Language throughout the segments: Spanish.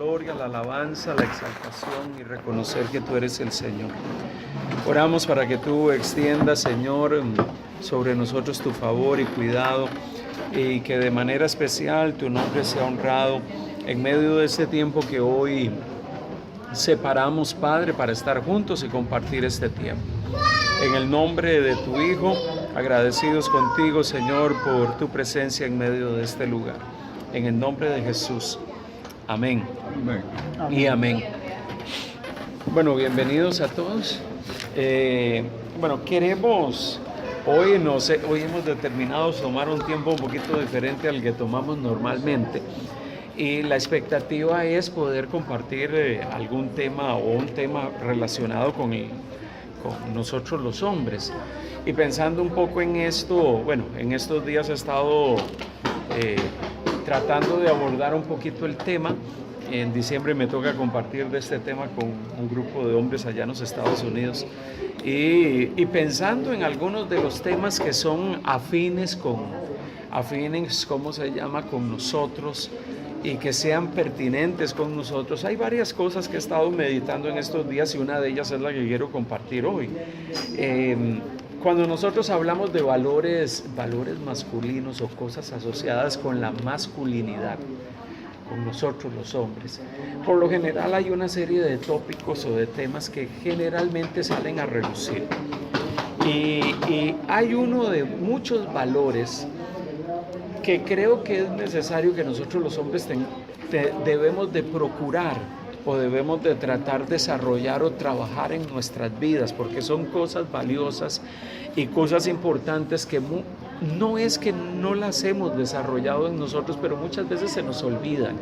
gloria, la alabanza, la exaltación y reconocer que tú eres el Señor. Oramos para que tú extiendas, Señor, sobre nosotros tu favor y cuidado, y que de manera especial tu nombre sea honrado en medio de este tiempo que hoy separamos, Padre, para estar juntos y compartir este tiempo. En el nombre de tu Hijo, agradecidos contigo, Señor, por tu presencia en medio de este lugar. En el nombre de Jesús. Amén. Amén. Y amén. Bueno, bienvenidos a todos. Queremos, hoy hemos determinado tomar un tiempo un poquito diferente al que tomamos normalmente. Y la expectativa es poder compartir algún tema o un tema relacionado con nosotros los hombres. Y pensando un poco en esto, en estos días he estado tratando de abordar un poquito el tema. En diciembre me toca compartir de este tema con un grupo de hombres allá en los Estados Unidos. Y pensando en algunos de los temas que son afines, ¿cómo se llama?, con nosotros, y que sean pertinentes con nosotros. Hay varias cosas que he estado meditando en estos días y una de ellas es la que quiero compartir hoy. Cuando nosotros hablamos de valores masculinos o cosas asociadas con la masculinidad, con nosotros los hombres, por lo general hay una serie de tópicos o de temas que generalmente salen a relucir. Y hay uno de muchos valores que creo que es necesario que nosotros los hombres debemos de procurar o debemos de tratar de desarrollar o trabajar en nuestras vidas, porque son cosas valiosas y cosas importantes que no es que no las hemos desarrollado en nosotros, pero muchas veces se nos olvidan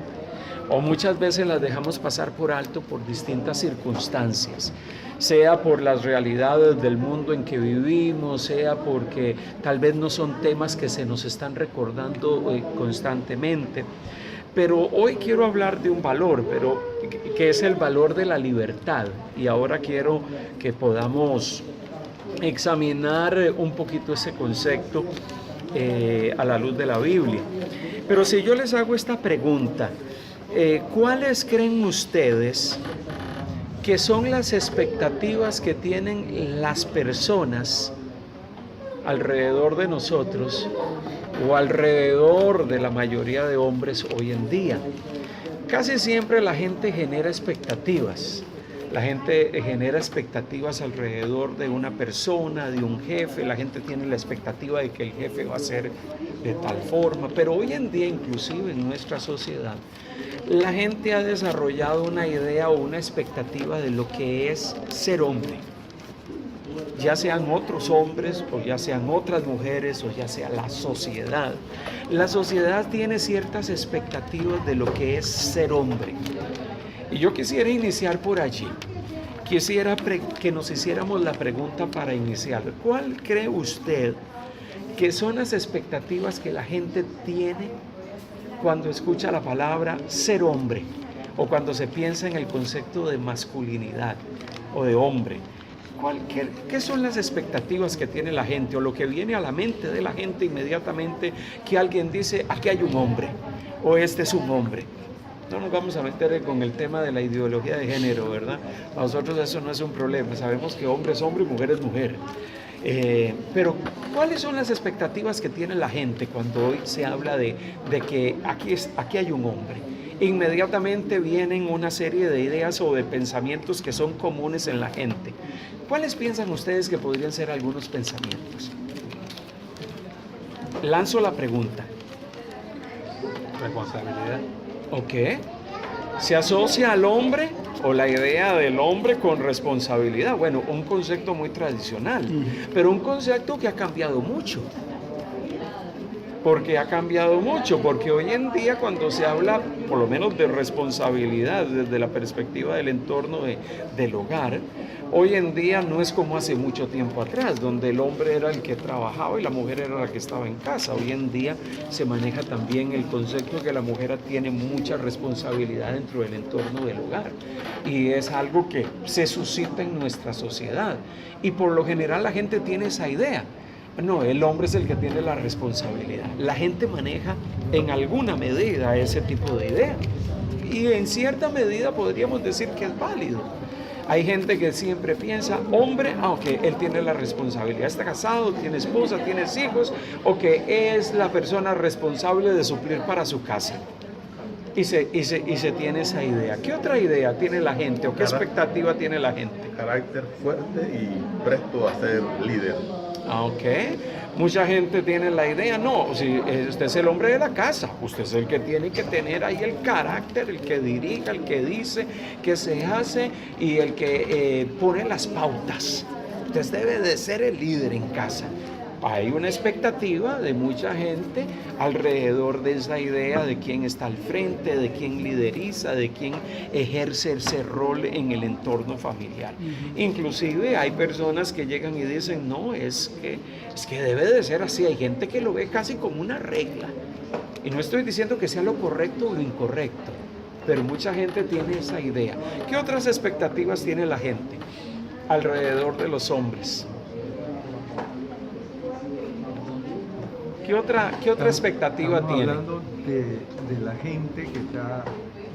o muchas veces las dejamos pasar por alto por distintas circunstancias, sea por las realidades del mundo en que vivimos, sea porque tal vez no son temas que se nos están recordando constantemente. Pero hoy quiero hablar de un valor, que es el valor de la libertad. Y ahora quiero que podamos examinar un poquito ese concepto a la luz de la Biblia. Pero si yo les hago esta pregunta, ¿cuáles creen ustedes que son las expectativas que tienen las personas alrededor de nosotros o alrededor de la mayoría de hombres hoy en día? Casi siempre la gente genera expectativas. La gente genera expectativas alrededor de una persona, de un jefe. La gente tiene la expectativa de que el jefe va a ser de tal forma. Pero hoy en día, inclusive en nuestra sociedad, la gente ha desarrollado una idea o una expectativa de lo que es ser hombre. Ya sean otros hombres o ya sean otras mujeres o ya sea la sociedad. La sociedad tiene ciertas expectativas de lo que es ser hombre. Y yo quisiera iniciar por allí. Quisiera que nos hiciéramos la pregunta para iniciar. ¿Cuál cree usted que son las expectativas que la gente tiene cuando escucha la palabra ser hombre o cuando se piensa en el concepto de masculinidad o de hombre? ¿Qué son las expectativas que tiene la gente o lo que viene a la mente de la gente inmediatamente que alguien dice, aquí hay un hombre o este es un hombre? No nos vamos a meter con el tema de la ideología de género, ¿verdad? Para nosotros eso no es un problema. Sabemos que hombre es hombre y mujer es mujer. Pero ¿cuáles son las expectativas que tiene la gente cuando hoy se habla de que aquí hay un hombre? Inmediatamente vienen una serie de ideas o de pensamientos que son comunes en la gente. ¿Cuáles piensan ustedes que podrían ser algunos pensamientos? Lanzo la pregunta. Responsabilidad. Ok. ¿Se asocia al hombre o la idea del hombre con responsabilidad? Bueno, un concepto muy tradicional, pero un concepto que ha cambiado mucho. Porque ha cambiado mucho, porque hoy en día cuando se habla, por lo menos de responsabilidad desde la perspectiva del entorno del hogar, hoy en día no es como hace mucho tiempo atrás, donde el hombre era el que trabajaba y la mujer era la que estaba en casa. Hoy en día se maneja también el concepto de que la mujer tiene mucha responsabilidad dentro del entorno del hogar. Y es algo que se suscita en nuestra sociedad. Y por lo general la gente tiene esa idea. No, el hombre es el que tiene la responsabilidad. La gente maneja en alguna medida ese tipo de idea. y en cierta medida podríamos decir que es válido. Hay gente que siempre piensa, hombre, aunque él tiene la responsabilidad, está casado, tiene esposa, tiene hijos, o que es la persona responsable de suplir para su casa. Y se tiene esa idea. ¿Qué otra idea tiene la gente o qué expectativa tiene la gente? Carácter fuerte y presto a ser líder. Ok. Mucha gente tiene la idea, no, si usted es el hombre de la casa, usted es el que tiene que tener ahí el carácter, el que dirija, el que dice, que se hace y el que pone las pautas. Usted debe de ser el líder en casa. Hay una expectativa de mucha gente alrededor de esa idea de quién está al frente, de quién lideriza, de quién ejerce ese rol en el entorno familiar. Inclusive hay personas que llegan y dicen, no, es que debe de ser así. Hay gente que lo ve casi como una regla. Y no estoy diciendo que sea lo correcto o lo incorrecto, pero mucha gente tiene esa idea. ¿Qué otras expectativas tiene la gente alrededor de los hombres? ¿Qué otra expectativa tiene? Estamos hablando de la gente que está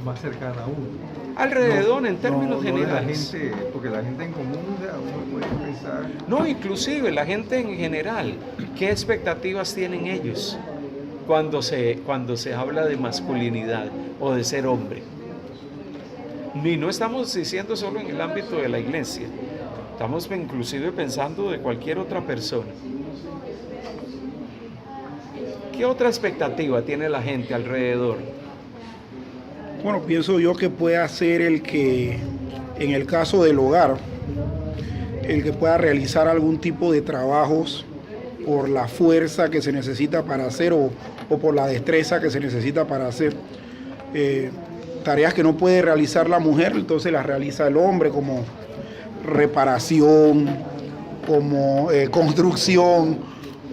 más cercana a uno. Alrededor, en términos generales. De la gente, porque la gente en común, uno puede pensar... No, inclusive la gente en general, ¿qué expectativas tienen ellos cuando se habla de masculinidad o de ser hombre? Y no estamos diciendo solo en el ámbito de la iglesia, estamos inclusive pensando de cualquier otra persona. ¿Qué otra expectativa tiene la gente alrededor? Bueno, pienso yo que pueda ser el que, en el caso del hogar, el que pueda realizar algún tipo de trabajos por la fuerza que se necesita para hacer o por la destreza que se necesita para hacer. Tareas que no puede realizar la mujer, entonces las realiza el hombre, como reparación, como construcción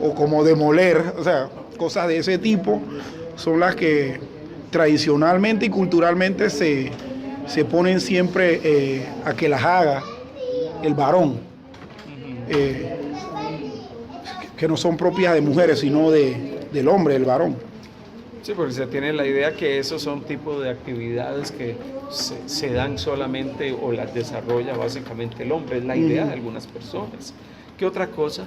o como demoler, o sea, cosas de ese tipo son las que tradicionalmente y culturalmente se ponen siempre a que las haga el varón, que no son propias de mujeres, sino del hombre, del varón. Sí, porque se tiene la idea que esos son tipos de actividades que se dan solamente o las desarrolla básicamente el hombre, es la idea de algunas personas. ¿Qué otra cosa?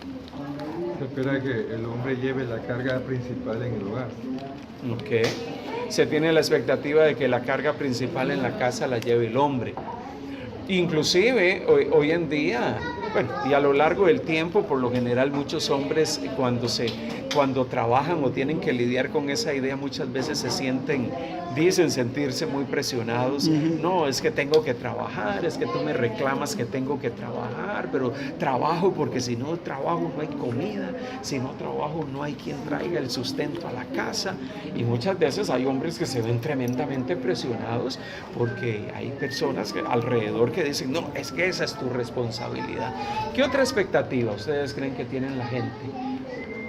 Se espera que el hombre lleve la carga principal en el hogar. Ok. Se tiene la expectativa de que la carga principal en la casa la lleve el hombre. Inclusive hoy en día, bueno, y a lo largo del tiempo, por lo general muchos hombres cuando trabajan o tienen que lidiar con esa idea, muchas veces dicen sentirse muy presionados. No, es que tengo que trabajar, es que tú me reclamas que tengo que trabajar, pero trabajo porque si no trabajo no hay comida, si no trabajo no hay quien traiga el sustento a la casa. Y muchas veces hay hombres que se ven tremendamente presionados porque hay personas alrededor que dicen, no, es que esa es tu responsabilidad. ¿Qué otra expectativa ustedes creen que tienen la gente?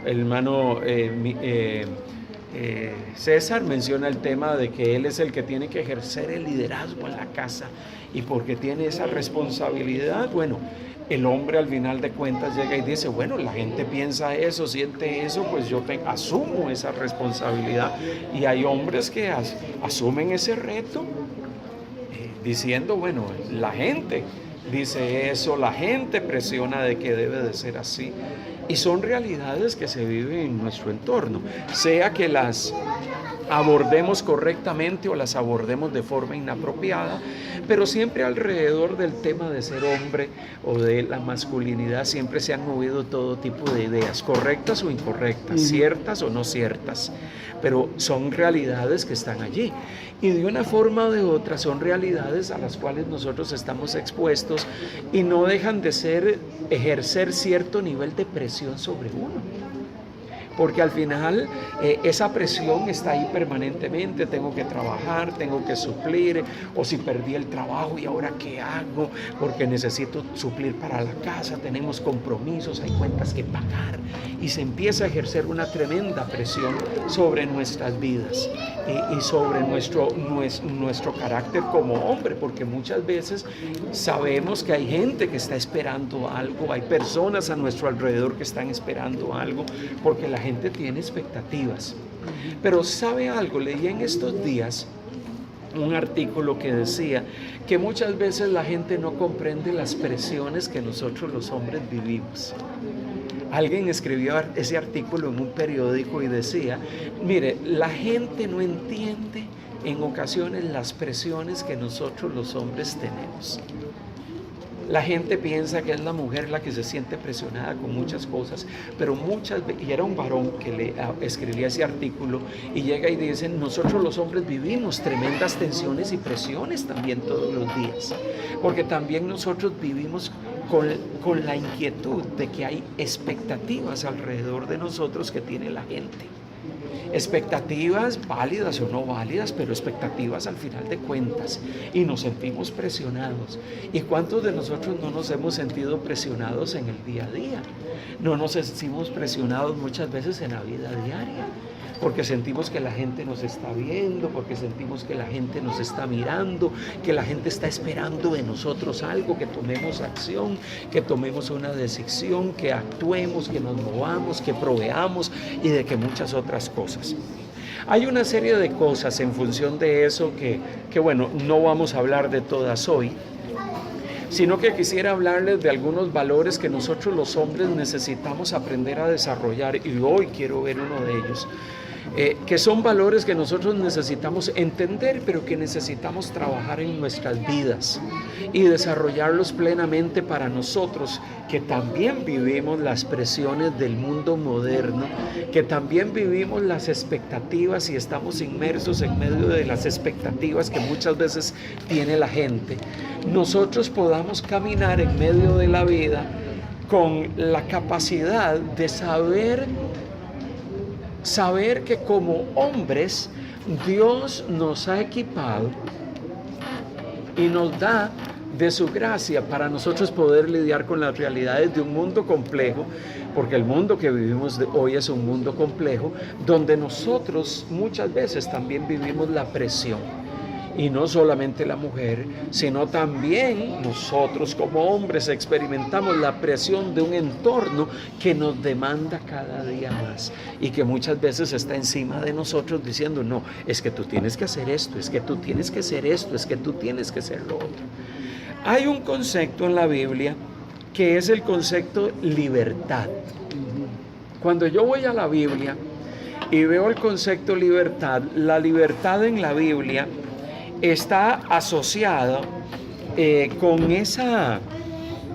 El hermano César menciona el tema de que él es el que tiene que ejercer el liderazgo en la casa y porque tiene esa responsabilidad, bueno, el hombre al final de cuentas llega y dice, bueno, la gente piensa eso, siente eso, pues yo asumo esa responsabilidad. Y hay hombres que asumen ese reto diciendo, bueno, la gente dice eso, la gente presiona de que debe de ser así. Y son realidades que se viven en nuestro entorno, sea que las abordemos correctamente o las abordemos de forma inapropiada, pero siempre alrededor del tema de ser hombre o de la masculinidad siempre se han movido todo tipo de ideas, correctas o incorrectas, ciertas o no ciertas, pero son realidades que están allí. Y de una forma o de otra son realidades a las cuales nosotros estamos expuestos y no dejan de ejercer cierto nivel de presión sobre uno. Porque al final esa presión está ahí permanentemente, tengo que trabajar, tengo que suplir, o si perdí el trabajo y ahora qué hago, porque necesito suplir para la casa, tenemos compromisos, hay cuentas que pagar, y se empieza a ejercer una tremenda presión sobre nuestras vidas y sobre nuestro carácter como hombre, porque muchas veces sabemos que hay gente que está esperando algo, hay personas a nuestro alrededor que están esperando algo, porque la gente tiene expectativas. Pero ¿sabe algo? Leí en estos días un artículo que decía que muchas veces la gente no comprende las presiones que nosotros los hombres vivimos. Alguien escribió ese artículo en un periódico y decía, mire, la gente no entiende en ocasiones las presiones que nosotros los hombres tenemos. La gente piensa que es la mujer la que se siente presionada con muchas cosas, pero muchas veces, y era un varón que le escribía ese artículo, y llega y dice, nosotros los hombres vivimos tremendas tensiones y presiones también todos los días, porque también nosotros vivimos con la inquietud de que hay expectativas alrededor de nosotros que tiene la gente. Expectativas válidas o no válidas, pero expectativas al final de cuentas, y nos sentimos presionados. ¿Y cuántos de nosotros no nos hemos sentido presionados en el día a día? No nos sentimos presionados muchas veces en la vida diaria, porque sentimos que la gente nos está viendo, porque sentimos que la gente nos está mirando, que la gente está esperando de nosotros algo, que tomemos acción, que tomemos una decisión, que actuemos, que nos movamos, que proveamos y de que muchas otras cosas. Hay una serie de cosas en función de eso que bueno, no vamos a hablar de todas hoy, sino que quisiera hablarles de algunos valores que nosotros los hombres necesitamos aprender a desarrollar, y hoy quiero ver uno de ellos. Que son valores que nosotros necesitamos entender, pero que necesitamos trabajar en nuestras vidas y desarrollarlos plenamente para nosotros, que también vivimos las presiones del mundo moderno, que también vivimos las expectativas y estamos inmersos en medio de las expectativas que muchas veces tiene la gente. Nosotros podamos caminar en medio de la vida con la capacidad de saber que como hombres Dios nos ha equipado y nos da de su gracia para nosotros poder lidiar con las realidades de un mundo complejo, porque el mundo que vivimos hoy es un mundo complejo, donde nosotros muchas veces también vivimos la presión. Y no solamente la mujer, sino también nosotros como hombres experimentamos la presión de un entorno que nos demanda cada día más y que muchas veces está encima de nosotros diciendo, no, es que tú tienes que hacer esto, es que tú tienes que hacer esto, es que tú tienes que hacer lo otro. Hay un concepto en la Biblia que es el concepto libertad. Cuando yo voy a la Biblia y veo el concepto libertad, la libertad en la Biblia está asociada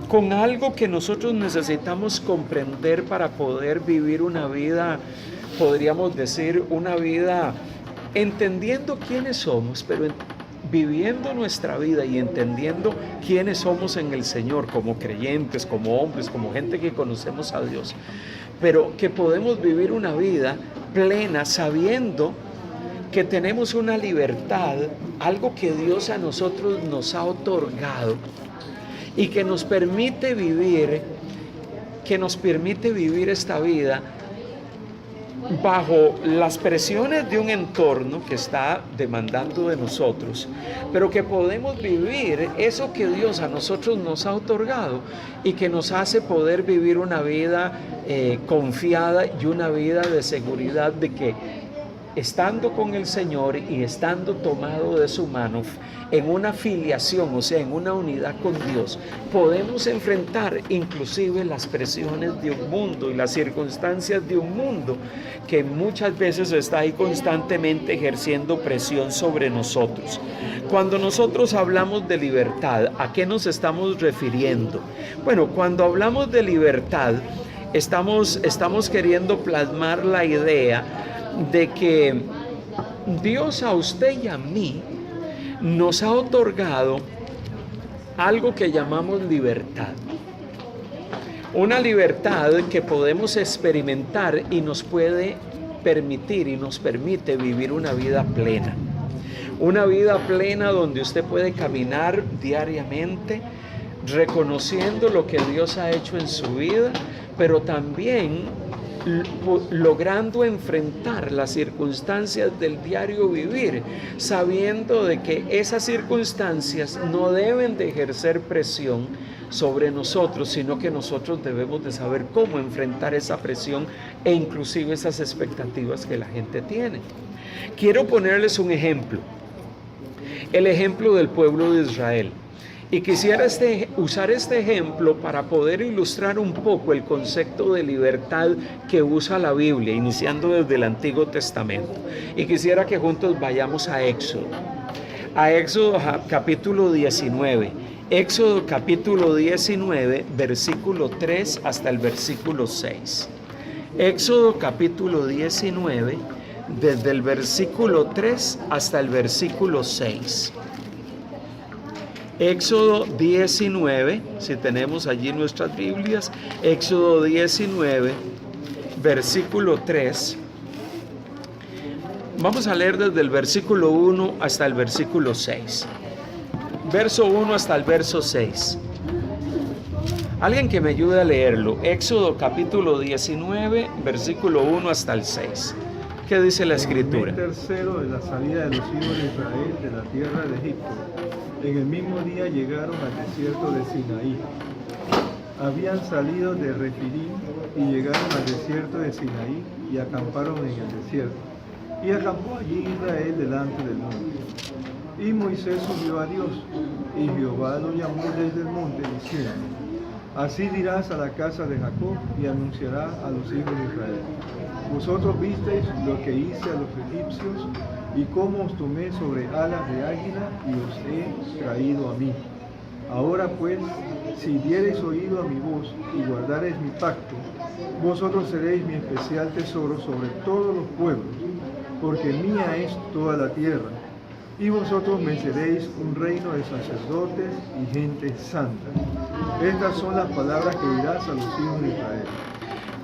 con algo que nosotros necesitamos comprender para poder vivir una vida, podríamos decir, una vida entendiendo quiénes somos, pero viviendo nuestra vida y entendiendo quiénes somos en el Señor, como creyentes, como hombres, como gente que conocemos a Dios, pero que podemos vivir una vida plena sabiendo que tenemos una libertad, algo que Dios a nosotros nos ha otorgado y que nos permite vivir esta vida bajo las presiones de un entorno que está demandando de nosotros, pero que podemos vivir eso que Dios a nosotros nos ha otorgado y que nos hace poder vivir una vida confiada y una vida de seguridad de que estando con el Señor y estando tomado de su mano en una filiación, o sea, en una unidad con Dios, podemos enfrentar inclusive las presiones de un mundo y las circunstancias de un mundo que muchas veces está ahí constantemente ejerciendo presión sobre nosotros. Cuando nosotros hablamos de libertad, ¿a qué nos estamos refiriendo? Bueno, cuando hablamos de libertad, estamos queriendo plasmar la idea de que Dios a usted y a mí nos ha otorgado algo que llamamos libertad. Una libertad que podemos experimentar y nos puede permitir y nos permite vivir una vida plena. Una vida plena donde usted puede caminar diariamente reconociendo lo que Dios ha hecho en su vida, pero también logrando enfrentar las circunstancias del diario vivir, sabiendo de que esas circunstancias no deben de ejercer presión sobre nosotros, sino que nosotros debemos de saber cómo enfrentar esa presión e inclusive esas expectativas que la gente tiene. Quiero ponerles un ejemplo. el ejemplo del pueblo de Israel. Y quisiera usar este ejemplo para poder ilustrar un poco el concepto de libertad que usa la Biblia, iniciando desde el Antiguo Testamento. Y quisiera que juntos vayamos a Éxodo capítulo 19. Éxodo capítulo 19, versículo 3 hasta el versículo 6. Éxodo capítulo 19, desde el versículo 3 hasta el versículo 6. Éxodo 19, si tenemos allí nuestras Biblias, Éxodo 19, versículo 3. Vamos a leer desde el versículo 1 hasta el versículo 6. Verso 1 hasta el verso 6. Alguien que me ayude a leerlo. Éxodo capítulo 19, versículo 1 hasta el 6. ¿Qué dice la Escritura? En el mes tercero de la salida de los hijos de Israel de la tierra de Egipto, en el mismo día llegaron al desierto de Sinaí. Habían salido de Refidim y llegaron al desierto de Sinaí y acamparon en el desierto. Y acampó allí Israel delante del monte. Y Moisés subió a Dios, y Jehová lo llamó desde el monte, diciendo: Así dirás a la casa de Jacob y anunciará a los hijos de Israel: Vosotros visteis lo que hice a los egipcios, y cómo os tomé sobre alas de águila y os he traído a mí. Ahora pues, si diereis oído a mi voz y guardareis mi pacto, vosotros seréis mi especial tesoro sobre todos los pueblos, porque mía es toda la tierra, y vosotros me seréis un reino de sacerdotes y gente santa. Estas son las palabras que dirás a los hijos de Israel.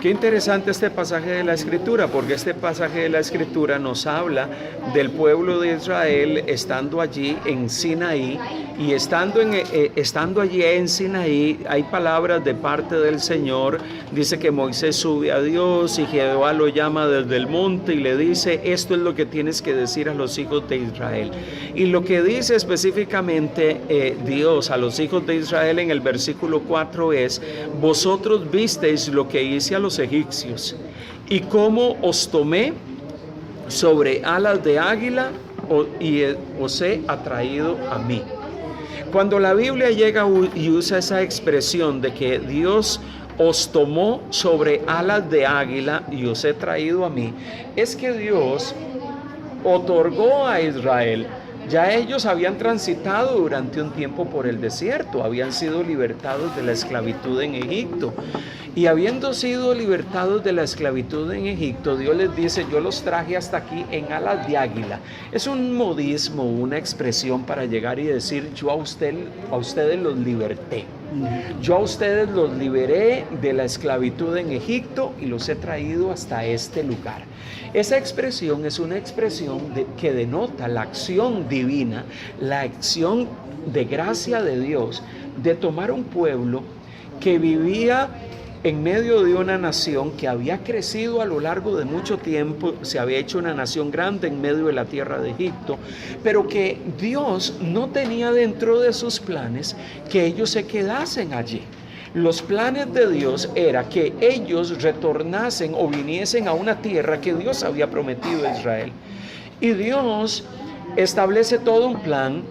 Qué interesante este pasaje de la Escritura, porque este pasaje de la Escritura nos habla del pueblo de Israel estando allí en Sinaí, y estando allí en Sinaí hay palabras de parte del Señor. Dice que Moisés sube a Dios y Jehová lo llama desde el monte y le dice: esto es lo que tienes que decir a los hijos de Israel. Y lo que dice específicamente Dios a los hijos de Israel en el versículo 4 es: vosotros visteis lo que hice a los egipcios y cómo os tomé sobre alas de águila y os he atraído a mí. Cuando la Biblia llega y usa esa expresión de que Dios os tomó sobre alas de águila y os he traído a mí, es que Dios otorgó a Israel. Ya ellos habían transitado durante un tiempo por el desierto, habían sido libertados de la esclavitud en Egipto. Y habiendo sido libertados de la esclavitud en Egipto, Dios les dice: yo los traje hasta aquí en alas de águila. Es un modismo, una expresión para llegar y decir: yo a ustedes los liberté. Yo a ustedes los liberé de la esclavitud en Egipto y los he traído hasta este lugar. Esa expresión es una expresión que denota la acción divina, la acción de gracia de Dios, de tomar un pueblo que vivía en medio de una nación que había crecido a lo largo de mucho tiempo, se había hecho una nación grande en medio de la tierra de Egipto, pero que Dios no tenía dentro de sus planes que ellos se quedasen allí. Los planes de Dios era que ellos retornasen o viniesen a una tierra que Dios había prometido a Israel. Y Dios establece todo un plan,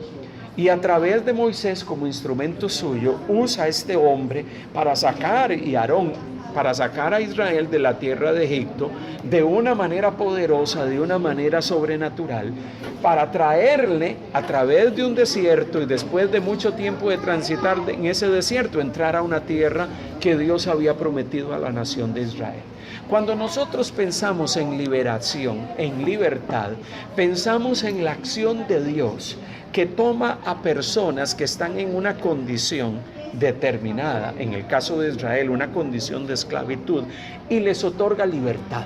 y a través de Moisés como instrumento suyo usa a este hombre para sacar, y Aarón, para sacar a Israel de la tierra de Egipto de una manera poderosa, de una manera sobrenatural, para traerle a través de un desierto, y después de mucho tiempo de transitar en ese desierto, entrar a una tierra que Dios había prometido a la nación de Israel. Cuando nosotros pensamos en liberación, en libertad, pensamos en la acción de Dios que toma a personas que están en una condición determinada, en el caso de Israel, una condición de esclavitud, y les otorga libertad.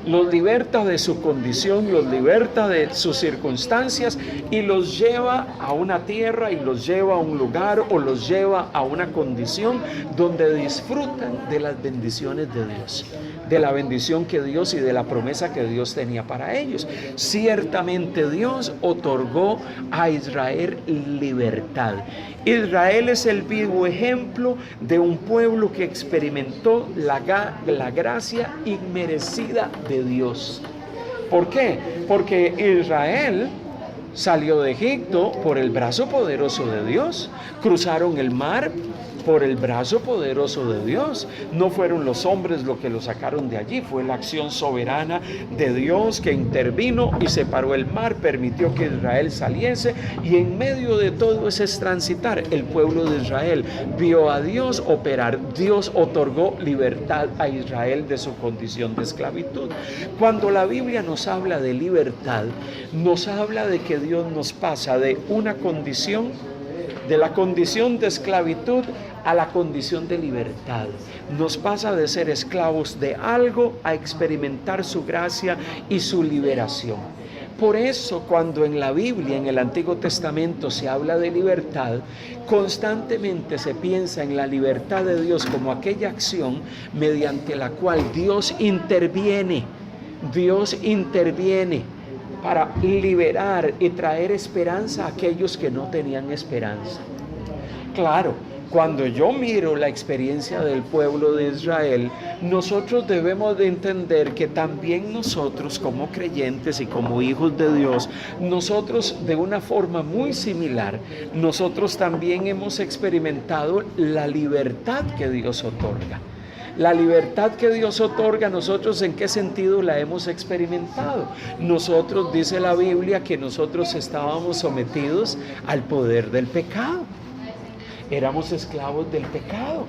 Los liberta de su condición, los liberta de sus circunstancias y los lleva a una tierra y los lleva a un lugar o los lleva a una condición donde disfrutan de las bendiciones de Dios, de la bendición que Dios y de la promesa que Dios tenía para ellos. Ciertamente Dios otorgó a Israel libertad. Israel es el vivo ejemplo de un pueblo que experimentó la gracia inmerecida de Dios. ¿Por qué? Porque Israel salió de Egipto por el brazo poderoso de Dios. Cruzaron el mar por el brazo poderoso de Dios. No fueron los hombres los que lo sacaron de allí, fue la acción soberana de Dios que intervino y separó el mar, permitió que Israel saliese, y en medio de todo ese transitar, el pueblo de Israel vio a Dios operar. Dios otorgó libertad a Israel de su condición de esclavitud. Cuando la Biblia nos habla de libertad, nos habla de que Dios nos pasa de una condición, de la condición de esclavitud a la condición de libertad. Nos pasa de ser esclavos de algo a experimentar su gracia y su liberación. Por eso, cuando en la Biblia, en el Antiguo Testamento, se habla de libertad, constantemente se piensa en la libertad de Dios como aquella acción mediante la cual Dios interviene para liberar y traer esperanza a aquellos que no tenían esperanza. Claro, cuando yo miro la experiencia del pueblo de Israel, nosotros debemos de entender que también nosotros como creyentes y como hijos de Dios, nosotros de una forma muy similar, nosotros también hemos experimentado la libertad que Dios otorga. La libertad que Dios otorga, nosotros ¿en qué sentido la hemos experimentado? Nosotros, dice la Biblia, que nosotros estábamos sometidos al poder del pecado. Éramos esclavos del pecado,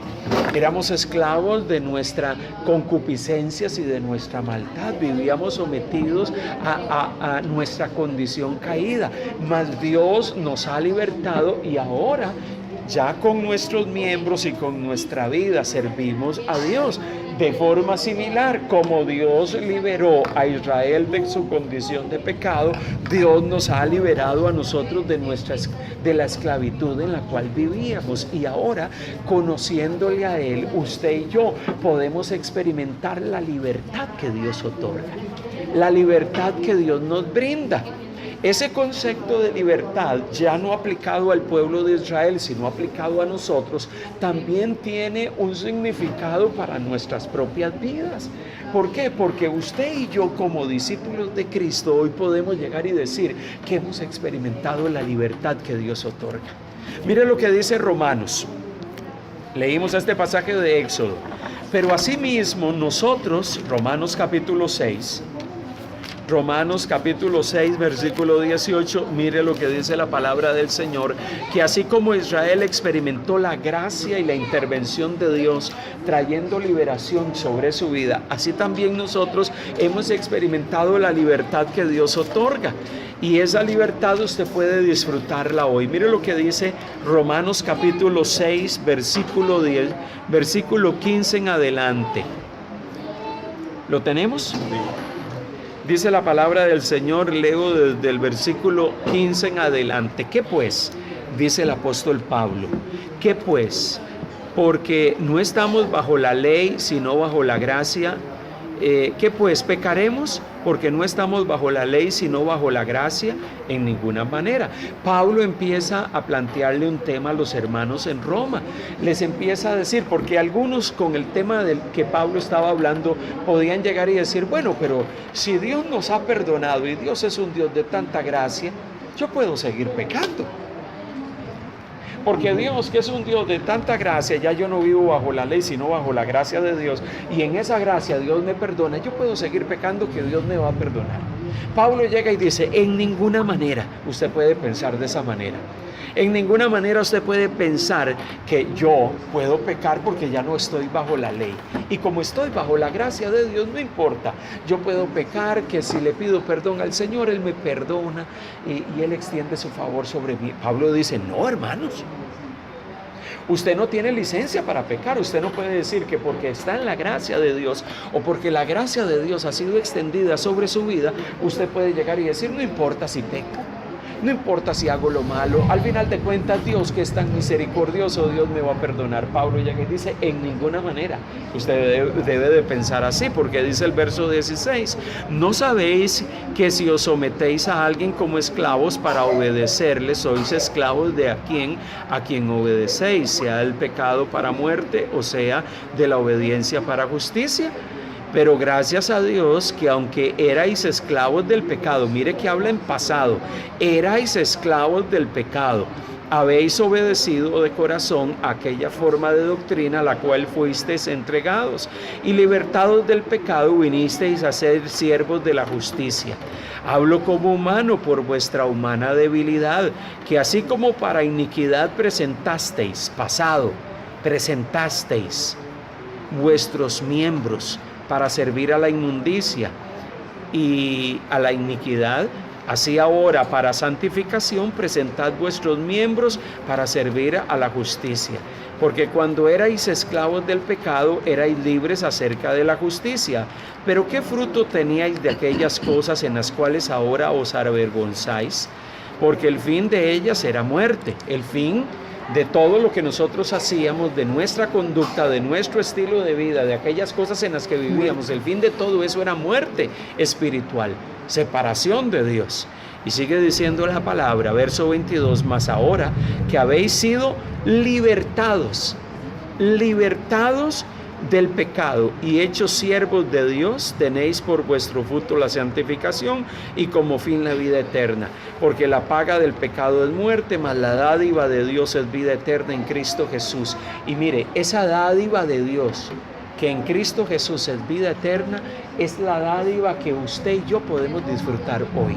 éramos esclavos de nuestras concupiscencias y de nuestra maldad, vivíamos sometidos a nuestra condición caída, mas Dios nos ha libertado y ahora ya con nuestros miembros y con nuestra vida servimos a Dios. De forma similar, como Dios liberó a Israel de su condición de pecado, Dios nos ha liberado a nosotros de la esclavitud en la cual vivíamos. Y ahora, conociéndole a Él, usted y yo podemos experimentar la libertad que Dios otorga, la libertad que Dios nos brinda. Ese concepto de libertad, ya no aplicado al pueblo de Israel, sino aplicado a nosotros, también tiene un significado para nuestras propias vidas. ¿Por qué? Porque usted y yo, como discípulos de Cristo, hoy podemos llegar y decir que hemos experimentado la libertad que Dios otorga. Mire lo que dice Romanos. Leímos este pasaje de Éxodo. Pero asimismo nosotros, Romanos capítulo 6, versículo 18, mire lo que dice la palabra del Señor, que así como Israel experimentó la gracia y la intervención de Dios trayendo liberación sobre su vida, así también nosotros hemos experimentado la libertad que Dios otorga. Y esa libertad usted puede disfrutarla hoy. Mire lo que dice Romanos capítulo 6, versículo 10, versículo 15 en adelante. ¿Lo tenemos? Sí. Dice la palabra del Señor, leo desde el versículo 15 en adelante. ¿Qué pues? Dice el apóstol Pablo. ¿Qué pues? Porque no estamos bajo la ley, sino bajo la gracia. ¿Qué pues? ¿Pecaremos? Porque no estamos bajo la ley, sino bajo la gracia, en ninguna manera. Pablo empieza a plantearle un tema a los hermanos en Roma. Les empieza a decir, porque algunos con el tema del que Pablo estaba hablando, podían llegar y decir, bueno, pero si Dios nos ha perdonado y Dios es un Dios de tanta gracia, yo puedo seguir pecando. Porque Dios, que es un Dios de tanta gracia, ya yo no vivo bajo la ley, sino bajo la gracia de Dios. Y en esa gracia Dios me perdona. Yo puedo seguir pecando, que Dios me va a perdonar. Pablo llega y dice, en ninguna manera usted puede pensar de esa manera. En ninguna manera usted puede pensar que yo puedo pecar porque ya no estoy bajo la ley. Y como estoy bajo la gracia de Dios, no importa. Yo puedo pecar, que si le pido perdón al Señor, Él me perdona y Él extiende su favor sobre mí. Pablo dice, no, hermanos. Usted no tiene licencia para pecar. Usted no puede decir que porque está en la gracia de Dios o porque la gracia de Dios ha sido extendida sobre su vida, usted puede llegar y decir, no importa si peco. No importa si hago lo malo, al final de cuentas Dios, que es tan misericordioso, Dios me va a perdonar. Pablo llega y dice, en ninguna manera usted debe de pensar así, porque dice el verso 16, ¿no sabéis que si os sometéis a alguien como esclavos para obedecerle, sois esclavos de a quien obedecéis, sea del pecado para muerte o sea de la obediencia para justicia? Pero gracias a Dios que aunque erais esclavos del pecado, mire que habla en pasado, erais esclavos del pecado, habéis obedecido de corazón aquella forma de doctrina a la cual fuisteis entregados, y libertados del pecado vinisteis a ser siervos de la justicia. Hablo como humano por vuestra humana debilidad, que así como para iniquidad presentasteis, pasado, presentasteis vuestros miembros para servir a la inmundicia y a la iniquidad, así ahora para santificación presentad vuestros miembros para servir a la justicia. Porque cuando erais esclavos del pecado, erais libres acerca de la justicia. Pero ¿qué fruto teníais de aquellas cosas en las cuales ahora os avergonzáis? Porque el fin de ellas era muerte. El fin de todo lo que nosotros hacíamos, de nuestra conducta, de nuestro estilo de vida, de aquellas cosas en las que vivíamos, el fin de todo eso era muerte espiritual, separación de Dios. Y sigue diciendo la palabra, verso 22, mas ahora que habéis sido libertados del pecado y hechos siervos de Dios, tenéis por vuestro fruto la santificación y como fin la vida eterna. Porque la paga del pecado es muerte, mas la dádiva de Dios es vida eterna en Cristo Jesús. Y mire, esa dádiva de Dios, que en Cristo Jesús es vida eterna, es la dádiva que usted y yo podemos disfrutar hoy.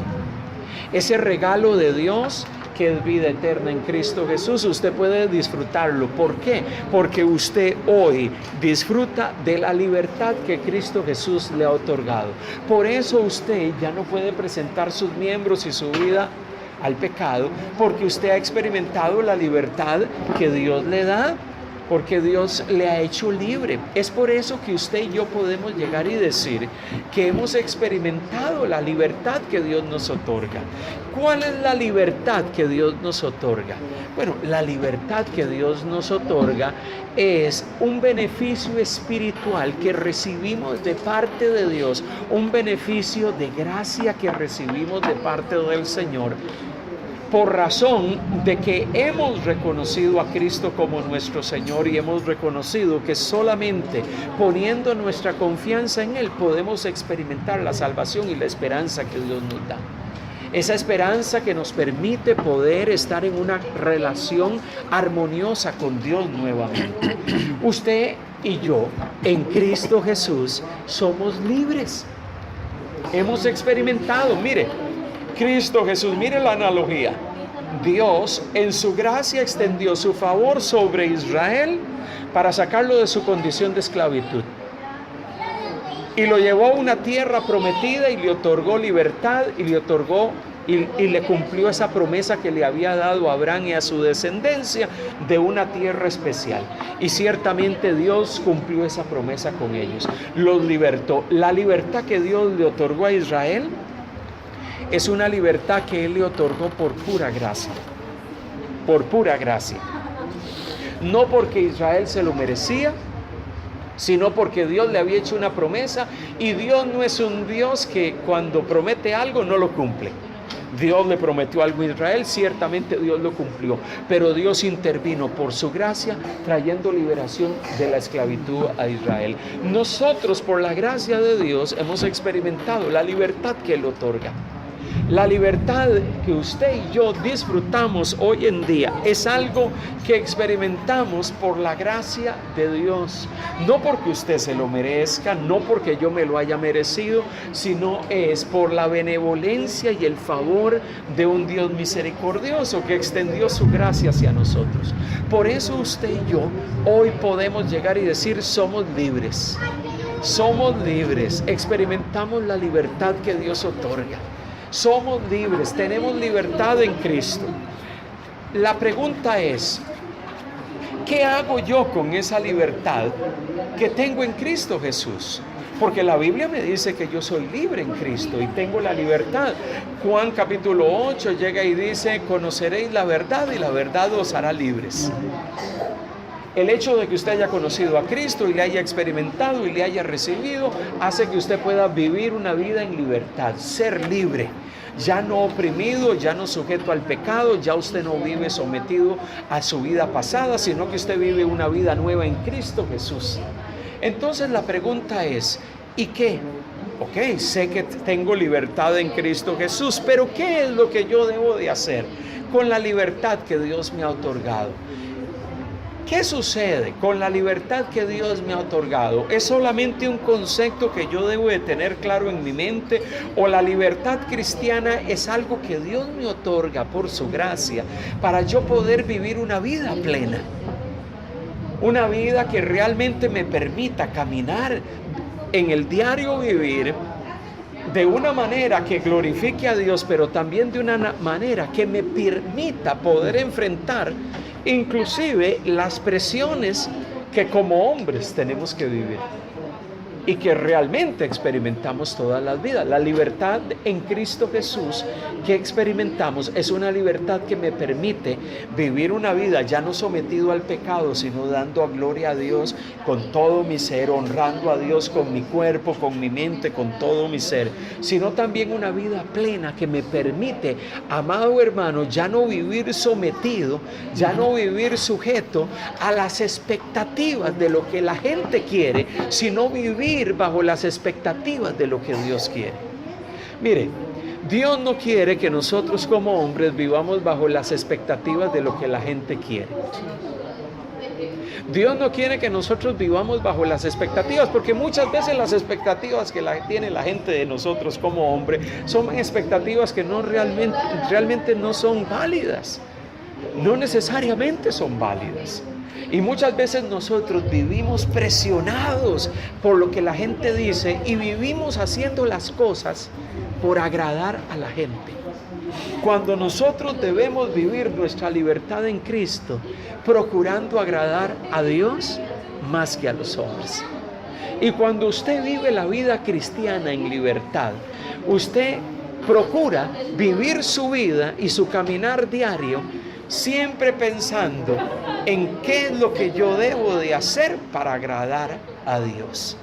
Ese regalo de Dios que es vida eterna en Cristo Jesús, usted puede disfrutarlo. ¿Por qué? Porque usted hoy disfruta de la libertad que Cristo Jesús le ha otorgado. Por eso usted ya no puede presentar sus miembros y su vida al pecado, porque usted ha experimentado la libertad que Dios le da, porque Dios le ha hecho libre. Es por eso que usted y yo podemos llegar y decir que hemos experimentado la libertad que Dios nos otorga. ¿Cuál es la libertad que Dios nos otorga? Bueno, la libertad que Dios nos otorga es un beneficio espiritual que recibimos de parte de Dios, un beneficio de gracia que recibimos de parte del Señor, por razón de que hemos reconocido a Cristo como nuestro Señor y hemos reconocido que solamente poniendo nuestra confianza en Él podemos experimentar la salvación y la esperanza que Dios nos da. Esa esperanza que nos permite poder estar en una relación armoniosa con Dios nuevamente. Usted y yo en Cristo Jesús somos libres. Hemos experimentado, mire, Cristo Jesús, mire la analogía. Dios en su gracia extendió su favor sobre Israel para sacarlo de su condición de esclavitud. Y lo llevó a una tierra prometida y le otorgó libertad y le cumplió esa promesa que le había dado a Abraham y a su descendencia de una tierra especial. Y ciertamente Dios cumplió esa promesa con ellos. Los libertó. La libertad que Dios le otorgó a Israel es una libertad que Él le otorgó por pura gracia. Por pura gracia. No porque Israel se lo merecía, sino porque Dios le había hecho una promesa, y Dios no es un Dios que cuando promete algo no lo cumple. Dios le prometió algo a Israel, ciertamente Dios lo cumplió, pero Dios intervino por su gracia trayendo liberación de la esclavitud a Israel. Nosotros, por la gracia de Dios, hemos experimentado la libertad que Él otorga. La libertad que usted y yo disfrutamos hoy en día es algo que experimentamos por la gracia de Dios. No porque usted se lo merezca, no porque yo me lo haya merecido, sino es por la benevolencia y el favor de un Dios misericordioso que extendió su gracia hacia nosotros. Por eso usted y yo hoy podemos llegar y decir: somos libres. Somos libres, experimentamos la libertad que Dios otorga. Somos libres, tenemos libertad en Cristo. La pregunta es: ¿qué hago yo con esa libertad que tengo en Cristo Jesús? Porque la Biblia me dice que yo soy libre en Cristo y tengo la libertad. Juan capítulo 8 llega y dice: conoceréis la verdad y la verdad os hará libres. El hecho de que usted haya conocido a Cristo y le haya experimentado y le haya recibido hace que usted pueda vivir una vida en libertad, ser libre, ya no oprimido, ya no sujeto al pecado, ya usted no vive sometido a su vida pasada, sino que usted vive una vida nueva en Cristo Jesús. Entonces la pregunta es: ¿Y qué? Ok, sé que tengo libertad en Cristo Jesús, pero ¿qué es lo que yo debo de hacer con la libertad que Dios me ha otorgado? ¿Qué sucede con la libertad que Dios me ha otorgado? ¿Es solamente un concepto que yo debo de tener claro en mi mente? ¿O la libertad cristiana es algo que Dios me otorga por su gracia para yo poder vivir una vida plena? Una vida que realmente me permita caminar en el diario vivir de una manera que glorifique a Dios, pero también de una manera que me permita poder enfrentar inclusive las presiones que como hombres tenemos que vivir y que realmente experimentamos todas las vidas. La libertad en Cristo Jesús que experimentamos es una libertad que me permite vivir una vida ya no sometido al pecado, sino dando gloria a Dios con todo mi ser, honrando a Dios con mi cuerpo, con mi mente, con todo mi ser, sino también una vida plena que me permite, amado hermano, ya no vivir sometido, ya no vivir sujeto a las expectativas de lo que la gente quiere, sino vivir bajo las expectativas de lo que Dios quiere. Mire, Dios no quiere que nosotros como hombres vivamos bajo las expectativas de lo que la gente quiere. Dios no quiere que nosotros vivamos bajo las expectativas, porque muchas veces las expectativas que tiene la gente de nosotros como hombre son expectativas que no realmente no son válidas. No necesariamente son válidas. Y muchas veces nosotros vivimos presionados por lo que la gente dice y vivimos haciendo las cosas por agradar a la gente. Cuando nosotros debemos vivir nuestra libertad en Cristo, procurando agradar a Dios más que a los hombres. Y cuando usted vive la vida cristiana en libertad, usted procura vivir su vida y su caminar diario siempre pensando en qué es lo que yo debo de hacer para agradar a Dios.